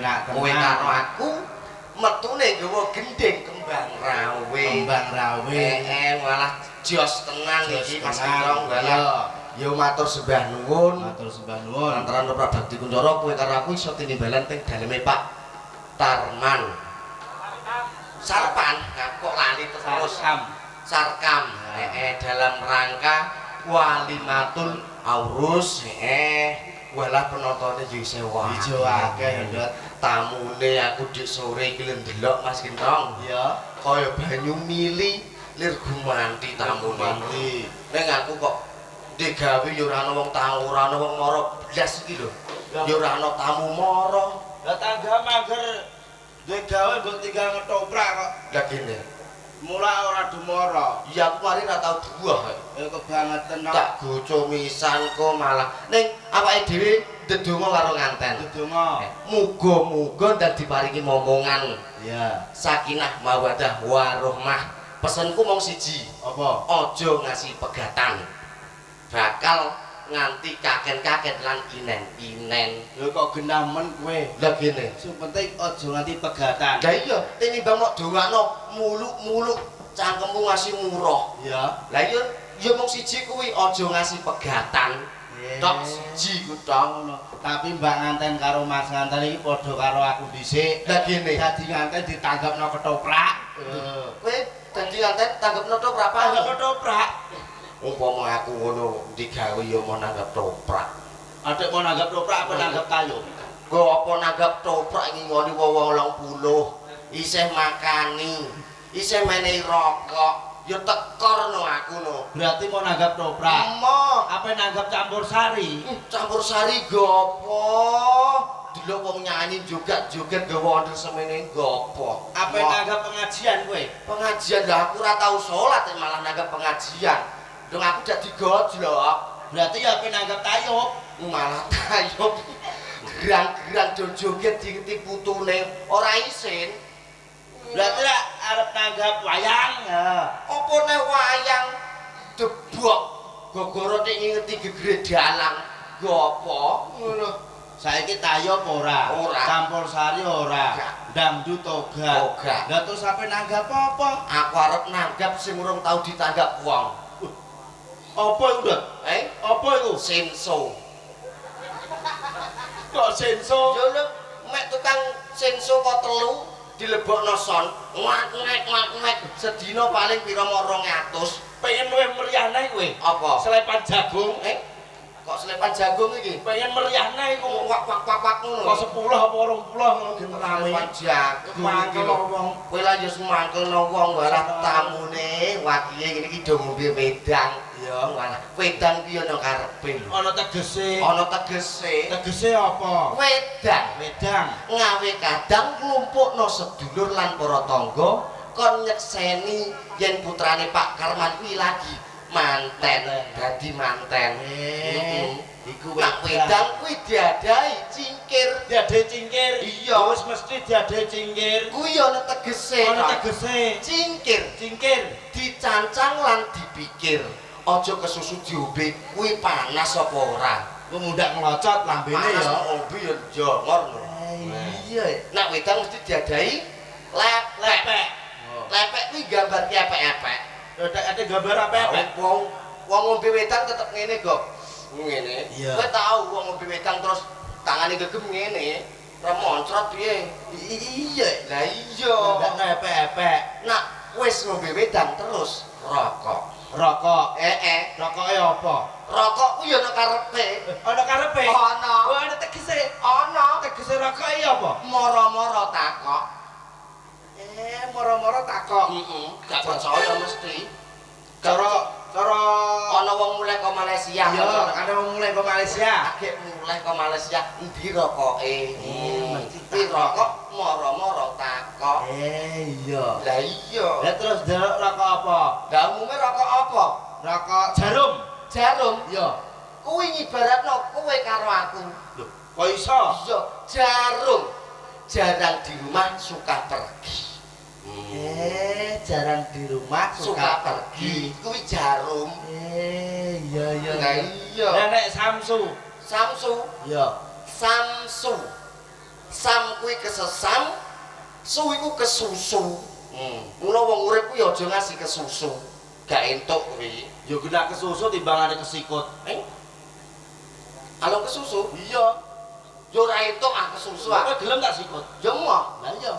penak tenan. Kowe karo aku metune nggawa gending kembang rawe. Kembang rawe. Malah jos tenan iki Mas Kentong malah. Yo matur sembah nuwun. Matur sembah nuwun. Antara Prabakti Kuncoro kowe karo aku iso tinimbalan teng daleme Pak Tarman. Sarpan, kok lali terus. Sarkam. Dalam rangka walimatul aurus. Walah penontonnya juga sewa. Ijo akeh ndot. Tamune aku dik sore iki ndelok Mas Kentong. Iya. Kaya banyu mili lir gumanti tamune. Ning aku kok digawe yo ora ana wong tamu, ora ana wong mara blas iki lho. Yo ora ana tamu mara. Lah tangga mager duwe gawe nggo tinggal ngetoprak kok. Lah kene. Mula ora dumara. Ya aku mari ora tau duah. Kebangetan tak goco misan kok malah ning awake dhewe ndedonga karo nganten. Ndedonga. Muga-muga ndak diparingi momongan. Iya. Sakinah mawaddah warahmah. Pesenku mung siji. Apa? Aja ngasih pegatan. Bakal nganti kaken-kaken lan inen-inen. Lho kok genamen kowe? Lah gene. Sing penting aja nganti pegatan. Lah iya, tinimbang mok dongakno muluk-muluk cangkemmu ngasih murah. Iya. Lah iya, ya mung siji kuwi aja ngasih pegatan. Tok siji ku tok ngono. Tapi Mbak Nganten karo Mas Nganten iki padha karo aku dhisik. Lah gene. Dadi Nganten ditanggapno ketoprak. Kowe dadi nganten tanggepno ketoprak apa? Tanggap ketoprak. Umpama aku ngono digawe ya mau nanggap toprak. Adek mau nanggap toprak apa nanggap tayung? Kok apa nanggap toprak iki ngoni wong 80. Isih makani, isih menehi rokok, ya tekor no aku no. Berarti mau nanggap toprak. Mo, apa nanggap campur sari? Campur sari gopo. Delok wong nyanyi joget-joget gawa wonten semene gopo. Apa nanggap pengajian kowe? Pengajian lah aku ora tau salat malah nanggap pengajian. Dong aku dadi gojlok. Berarti ya apa nanggap tayub? Malah tayub. Gerang-gerang joget diingeti putune ora isin. Berarti lah arep nanggap wayang. Apa nek wayang debok gogoro nek ngingeti gegere dalang. Gopo ngono. Saiki tayub ora, campur sari ora, dangdut toga. Lah terus sampe nanggap apa? Aku arep nanggap sing urung tau ditanggap wong. Apa iku, Dot? Apa iku? Senso. Kok senso? Yo lho, mek tukang senso kok telu dilebokno son. Ngak-ngak sedina paling pira mok 200. Pengen luwih meriah nae kowe. Apa? Selepan jagung. Kok selepan jagung iki? Pengen meriah nae iku. Wak-wak ngono. Kok 10 apa 20 ngono rame. Selepan jagung. Mangkel wong. Kowe lah yo semangkelno wong walah tamune wakihe ngene iki do ngombe wedang. Ya, walah wedang ki ana karepe lho. Ana tegese. Ana tegese. Tegese apa? Wedang. Ngawe kadang nglumpukno sedulur lan para tangga kon nyekseni yen putrane Pak Karman kuwi lagi manten, dadi manten. Iku wedang kuwi diadahi cingkir. Diadahi cingkir. Iya, wis mesti diadahi cingkir. Kuwi ana tegese. Ana tegese. Cingkir dicancang lan dipikir. Aja kesusu diombe, kuwi panas apa ora? Ku mundak nglocot lambene ya. Ombe ya jongor lho. Iya. Nek wedang mesti diadahi lepek. Lepek kuwi gambar epek-epek. Ada gambar apa-apa? Wong ngombe wedang tetep ngene kok. Ngene. Kowe tau wong ngombe wedang terus tangane gegem ngene. Remoncrot piye? Iya. Lah iya. Ndak epek-epek. Nak wis ngombe wedang terus rokok. Rokok. Rokoke apa? Rokok kuwi ana karepe. Ana karepe? Ana. Oh, ana tegese. Ana. Tegese rokoke apa? Moro-moro takok. Moro-moro takok. Gak percaya mesti. Cara ana wong mulai ke Malaysia. Iya, ana wong mulai ke Malaysia. Agek mulai ke Malaysia endi rokoke? Mesti rokok moro-moro takok. Iya. Lah iya. Lah terus ndelok rokok apa? Lah umume rokok apa? Rokok jarum. Jarum. Iya. Kuwi ngibaratno kowe karo aku. Lho, kok iso? Iya, jarum. Jarang di rumah suka pergi. Jarang di rumah suka pergi. Kuwi jarum. Iya. Lah iya. Lah nek Samsu. Samsu. Iya. Samsu. Sam kuwi kesesam, su iku kesusu. Mula wong urip kuwi aja ngasih kesusu. Gak entuk kuwi. Ya kena kesusu timbangane kesikut. Kalau kesusu? Iya. Yo ora entuk ah kesusu ah. Kok gelem tak sikut? Yo moh. Lah iya.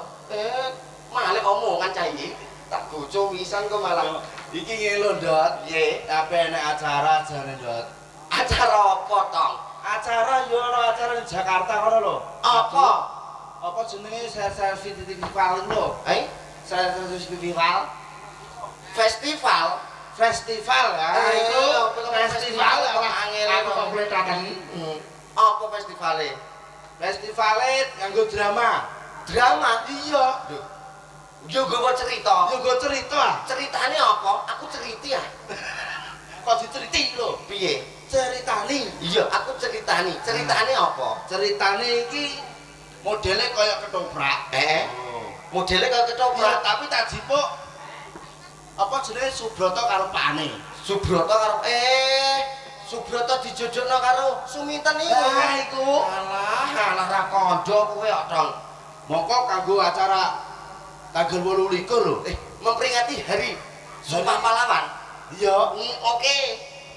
Malah omongan cah iki. Tak bojo wisan kok malah. Iki ngelo, Dot. Piye? Tapi enek acara jane, Dot. Acara apa, Tong? Acara yo ana acara ning Jakarta ngono lho. Apa? Apa jenenge sel-sel festival lho? Sel-sel festival. Festival ya. Itu festival apa angel aku kompletaken. Apa festivale? Festivale nganggo drama. Drama? Iya. Yo gowo cerita. Yo go cerita. Ceritane apa? Aku ceriti ah. Kok diceriti lho? Piye? Ceritani. Iya, aku ceritani. Ceritane apa? Ceritane iki modele kaya ketoprak. Modele kaya Ya, ketoprak. tapi tak jipuk apa jenenge Subroto karo Pane. Subroto karo Subroto dijojokno karo Suminten iku. Lah iku. Alah ra kandha kowe kok, Dong. Mongko kanggo acara tanggal 28 lho. Memperingati Hari Sumpah Pahlawan. Iya. Oke.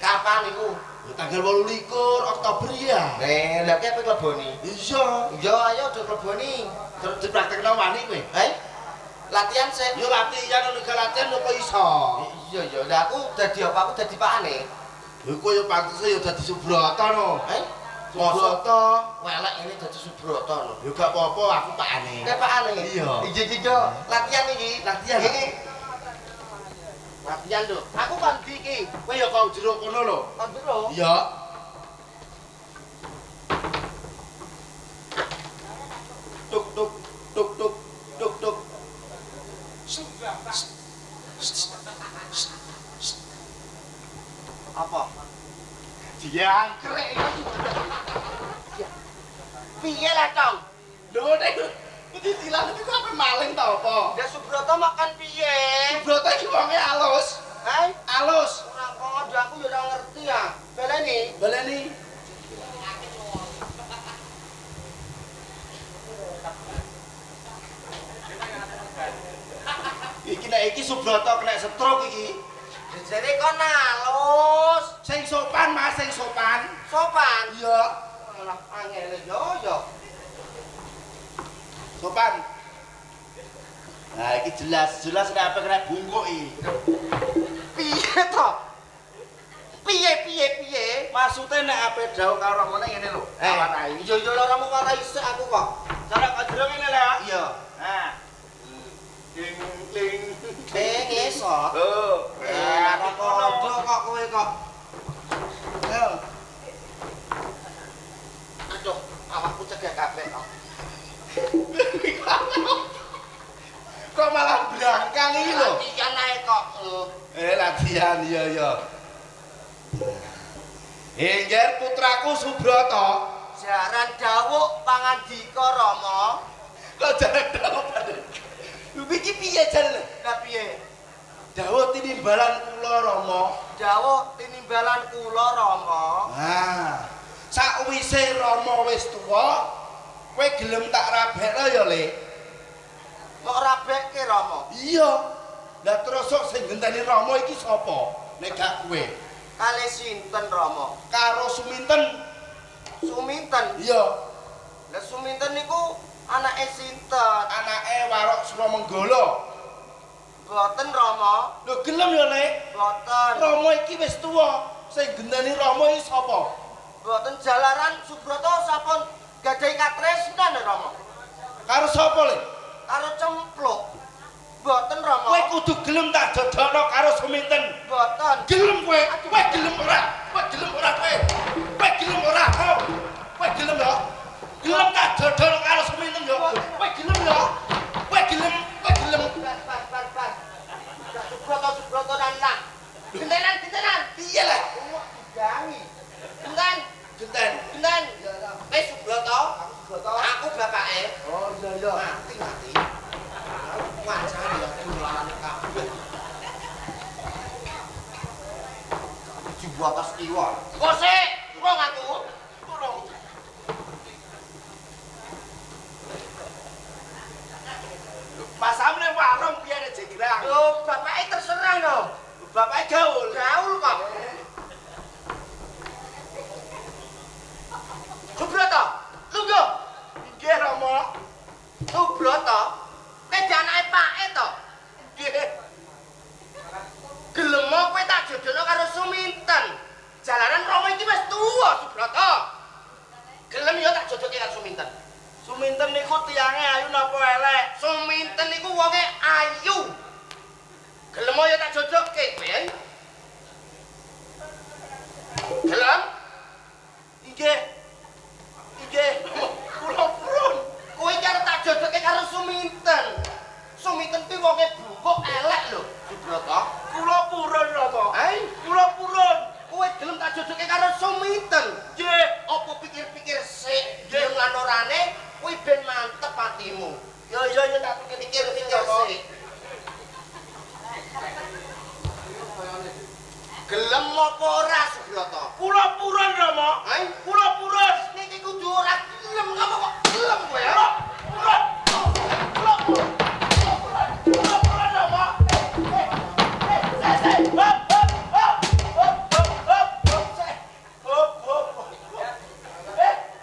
Kapan iku? Tanggal 28 Oktober ya. Lah ki apa kleboni? Iya. Iya, ayo do kleboni. Terus dipraktekno wani kowe. Latihan sih. Yo latihan nek latihan kok iso. Iya. Lah aku dadi apa? Aku dadi pakane. Lho kowe yo pantese yo dadi Subroto no. Subroto. Welek ini dadi Subroto no. Yo gak apa-apa aku pakane. Kayak pakane. Iya. Iya. Latihan iki. Latihan. Latihan lho. Aku kan iki. Kowe yo kok jero kono lho. Kan jero. Iya. Tuk tuk tuk tuk tuk tuk. Apa? Diangkrek iki. Piye lah, Tong? Lho nek iki dilan iki kok ape maling ta apa? Ya Subroto makan piye? Subroto iki wonge alus. Alus. Ora kok aku ya ora ngerti ya. Baleni. Baleni. Iki nek iki Subroto kena stroke iki. Jare kon alus. Sing sopan Mas, sing sopan. Sopan. Iya, Alah angel yo. sopan. Nah, iki jelas nek ape kena bungkuki. Piye to? Piye? Maksude nek ape dawuh karo ngene ngene lho. Awanai. Iya ora mung ora isih aku kok. Cara kok jero ngene lho. Iya. Nah. Kling kling. Ngesot. Oh. Ora kono kok kowe kok. Ayo. Aduh, awakku cegah kabeh kok. Kok malah brangkang iki lho. Latihan ae kok. Latihan iya. Engger putraku Subroto. Jaran dawuh pangandika Rama. Kok jarang dawuh padha. Iki piye jan? Lah piye? Dawuh tinimbalan kula Rama. Dawuh tinimbalan kula Rama. Nah, sakwise Rama wis tuwa, kowe gelem tak rabekno ya, Le. Kok rabekke Rama? Iya. Lah terus sok sing genteni Rama iki sapa? Nek gak kowe. Kali sinten Rama? Karo Suminten. Suminten. Iya. Lah Suminten niku anake sinten? Anake Warok Suramenggala. Boten Rama. Lho gelem ya, Le? Boten. Rama iki wis tuwa. Sing genteni Rama iki sapa? Boten jalaran Subroto sampun gadhahi katresnan Rama. Karo sapa, Le? Karo Cempluk. Boten Rama. Kowe kudu gelem tak dodono karo Suminten. Boten. Gelem kowe? Kowe gelem ora? Kowe gelem ora kowe? Kowe gelem ora? Kowe gelem ya? Gelem tak dodono karo Suminten ya? Kowe gelem ya? Kowe gelem? Bar. Subroto dan. Gentenan. Piye lah? Digangi. Genten. Genten. Wis Subroto. Aku bapake. Oh iya. Mati. Wajane ya kulalane kabeh. Dibuat atas kiwa. Kose, turung aku. Turung. Pasamne warung piye nek Jegrang? Yo bapake terserah no. Bapake gaul. Gaul kok. Subroto, lungguh. Nggih Rama. Subroto, nek anake pake to. Nggih. Gelem kowe tak jodohno karo Suminten. Jalaran Rama iki wis tuwa, Subroto. Gelem ya tak jodohke karo Suminten. Suminten niku tiyange ayu napa elek? Suminten niku wonge ayu. Gelem ya tak jodohke, kowe. Gelem? Nggih. Nggih. Kula purun. Kowe iki arep tak jodohke karo Suminten. Suminten kuwi wonge bungkuk elek lho, Subroto. Kula purun Rama. Kula purun. Kowe gelem tak jodohke karo Suminten. Nggih. Apa pikir-pikir sik, gelem lan orane kuwi ben mantep atimu. Yo tak Pikir-pikir sik. Gelem apa ora, Subroto? Kula purun Rama. Kula purun. Niki kudu ora gelem ngapa kok gelem kowe ya? Kula purun Rama.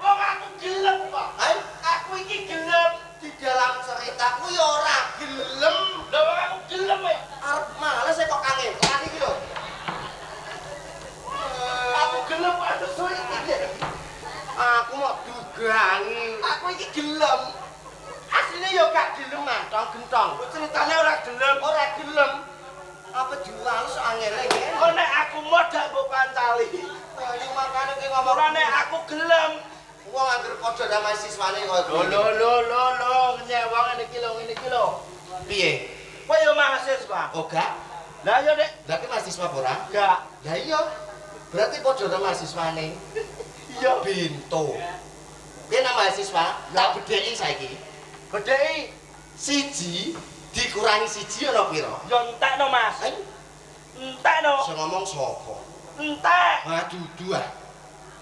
Wong aku gelem kok. Aku iki gelem. Di dalam ceritaku ya ora gelem. Lah wong aku gelem e. Arep males kok kangen. Lari iki lho. Aku gelem ada suwi iki. Aku mau dugangi. Aku iki gelem. Asline ya gak gelem mantong gentong. Ceritane ora gelem. Ora gelem. Apa jual sok angele ngene. Kok nek aku modal mbok pancali. Ayo makane ki ngomong. Ora nek aku gelem. Wong anggere padha nang mahasiswane koyo Lho, nyek wong ngene iki lho. Piye? Kowe yo mahasiswa. Oh gak? Lah yo Dek, Berarti mahasiswa apa ora? gak. Lah iya. Berarti padha nang mahasiswane. Iya. Bintu. Piye nang mahasiswa? Tak bedheki saiki. Bedheki Siji dikurangi siji ana pira? yo entekno Mas. Entekno. Sing ngomong sapa? Entek. Ah dudu ah.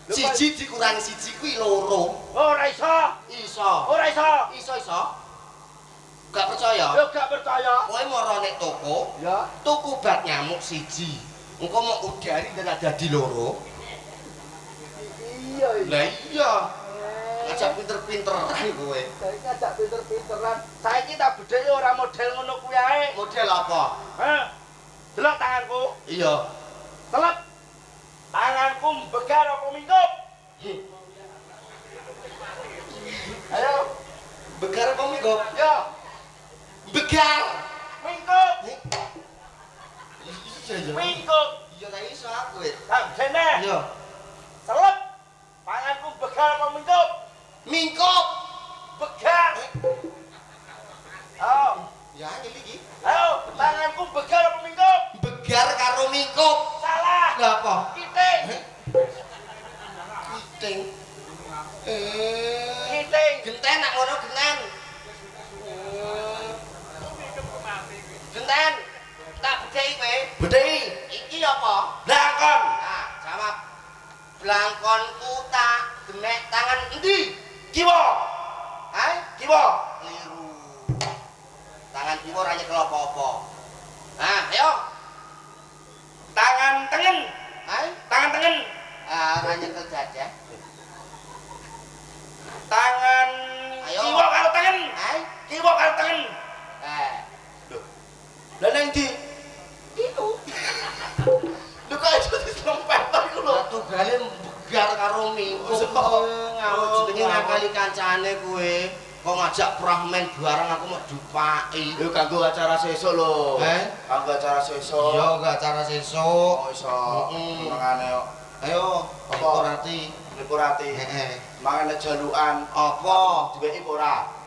Siji dikurangi siji kuwi loro. Ora iso. Iso. Ora iso. Iso. Gak percaya? Yo gak percaya. Kowe mara nek toko, Ya. tuku bat nyamuk siji. Engko mau udari dan dadi loro. Iya. Lah iya. Aja pinter-pinteran kowe. Saiki ajak pinter-pinteran. Saiki tak bedheki ora model ngono kuwi ae. Model apa? Heh. Delok tanganku. Iya. Telep. Tanganku mbegar apa mingkup? Ayo. Begar apa minggup? Yo. Begar. Mingkup. Iya. Mingkup. Iya ta iso aku wit. Tak dene. Iya. Telep. Tanganku begar apa mingkup? Mingkup. Begar. Ayo. Ya ngene iki. Ayo, tanganku begar apa mingkup? Begar karo mingkup. Salah. Lah apa? Kiting. Kiting. Kiting. Genten nak ngono genten. Genten. Tak bedheki kowe. Bedheki. Iki apa? Blangkon. Nah, jawab. Blangkonku tak genek tangan endi? Kiwa. Kiwa. Keliru. Tangan kiwa ora nyekel apa-apa. Nah, ayo. Tangan tengen. Tangan tengen. Ah, ora nyekel jajah. Tangan Ayo. kiwa karo tengen. Kiwa karo tengen. Loh. Lah nang ndi? Itu. Lho kok iso dislempet to iku lho. Satu gale begar karo mingkup. Ngawur jenenge ngakali kancane kowe. Kok ngajak prahmen bareng aku mau dupaki. Yo kanggo acara sesuk lho. Kanggo acara sesuk. Iya, gak acara sesuk. Oh iso. Mangane yo. Ayo, Apa? Korati. Nikurati. Heeh. Mangane jalukan Apa? diweki ora?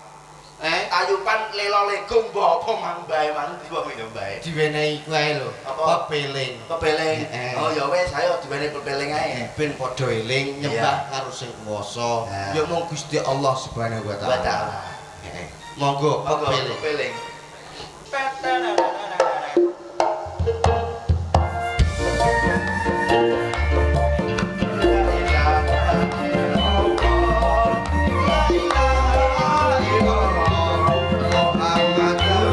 Tayupan lelo legung mbok apa mang bae mang diwa minum bae. Diwenehi kuwi lho. Apa? Pepeling. Kebeling. Heeh. Oh ya wis ayo diwenehi kebeling ae. Ben padha eling nyembah karo sing kuwasa. Ya mung Gusti Allah Subhanahu wa taala. Heeh. Monggo pepeling. Kebeling. Muhammadur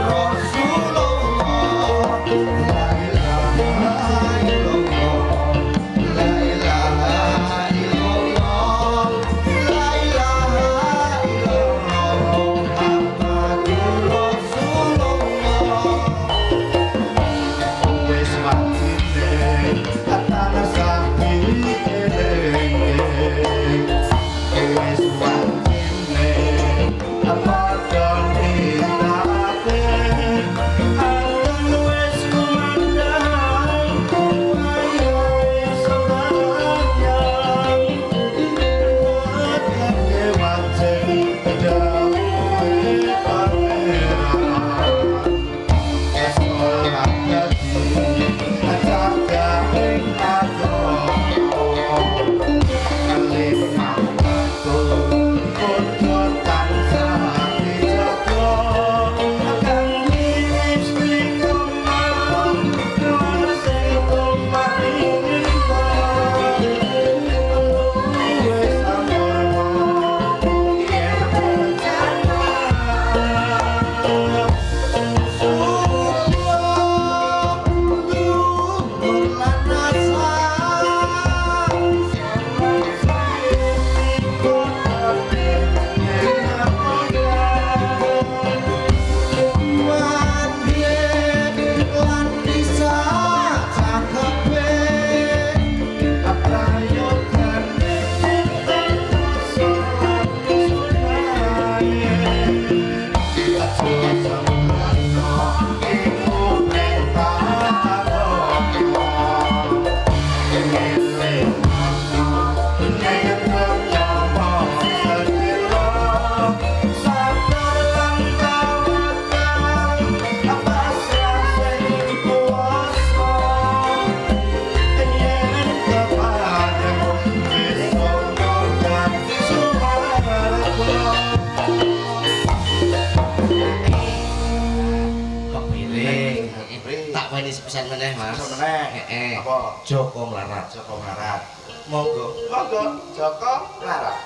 Pesan meneh Mas. Pesan meneh. Heeh. Apa? Joko Mlarat. Joko Mlarat. Monggo. Monggo Joko Mlarat.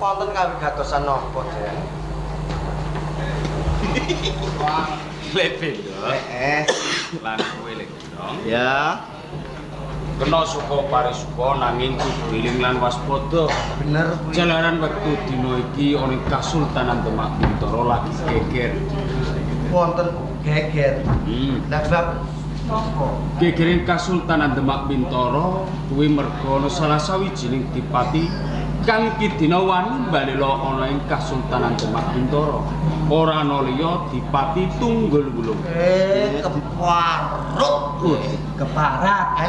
Wonten kawigatosan napa, Den? Lebih Heeh. lan kowe lek dong. Ya, Kena suka parisuka nanging kudu lan waspada. bener kuwi. Jalaran wektu dina iki ana Kasultanan Demak Bintoro lagi geger. Wonten geger. Lah bab napa? Gegering Kasultanan Demak Bintoro kuwi merga ana salah sawijining dipati kang kidina wani mbalela ana ing Kasultanan Demak Bintoro. Ora ana liya Dipati Tunggul-Wulung. Keparut. Keparat,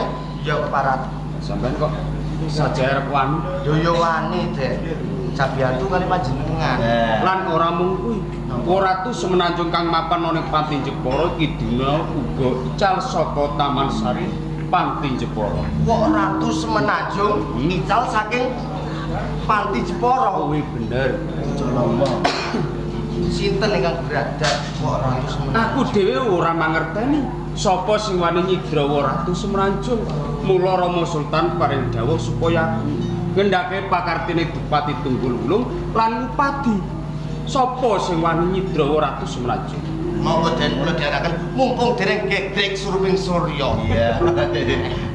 Ya keparat. Sampeyan kok saja arep wani. Yo wani, Den. Sabiyantu kali panjenengan. Lan ora mung kuwi, Ratu Semenanjung kang mapan ana ing Panti Jepara iki dina uga ical saka Taman Sari Panti Jepara. Kok Ratu Semenanjung ical saking Panti Jepara? Kuwi bener. Jalama. Sinten ingkang berada kok Ratu Semenanjung? Aku dhewe ora mangerteni sapa sing wani nyidrawa Ratu Semenanjung. Mula Rama Sultan paring dawuh supaya aku ngendhake pakartine Dipati Tunggul-Wulung lan ngupadi Sapa sing wani nyidrawa Ratu Semraju? Monggo den kula diaraken mumpung dereng gegrek suruping surya. Iya.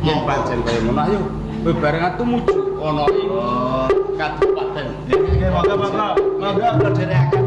Yen pancen kaya ngono ayo bebarengan tumuju ana ing kabupaten. Monggo kula dherekaken.